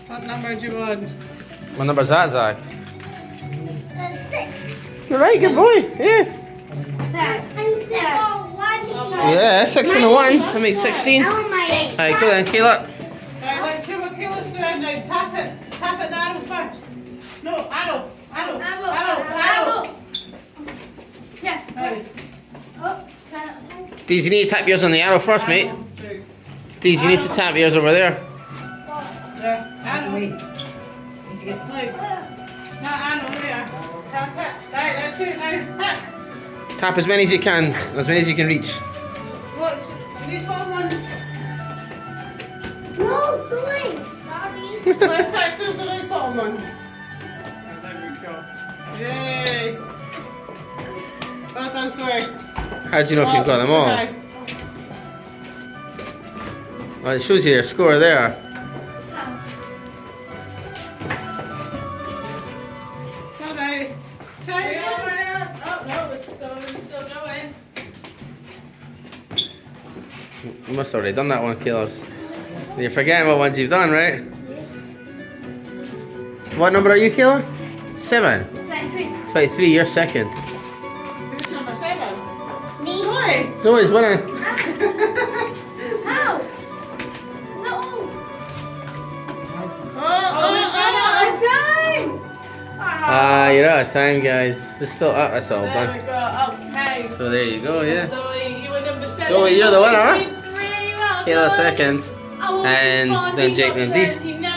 What number do you want? What number's that, Zach? 6. You're right, good boy. Yeah. I'm 6. Oh, 1. Yeah, 6 and a 1. That makes 16. I want my Alright, go then, Kayla. Right, let's see what Kayla's doing now. Tap it. Tap it the arrow first. No, arrow. Arrow. Arrow. Yes. Right. Oh, Deez, you need to tap yours on the arrow first, mate. Two. Deez, you need to tap yours over there. There. Arrow. Like. No, arrow there. Tap it. Right, that's it now. Tap as many as you can. As many as you can reach. Look, these bottom ones. no, doing. Sorry. Let's try to do the right bottom ones. And there we go. Yay. Well done, Sway. How do you know if you've got them all? Okay. Well, it shows you your score there. So now, try it. Oh no, it's still going. You must have already done that one, Kayla. You're forgetting what ones you've done, right? What number are you, Kayla? 7. 23, you're second. Who's number 7? Me. Zoe. Zoe's winning. How? No. Time! Ah, you're out of time, guys. It's still up, that's all There done. we go. Okay. So there you go, yeah. Zoe, you were number 7. Zoe, you're the winner. Really well Kayla done. second. I will And be then Jake, then Deez. 39.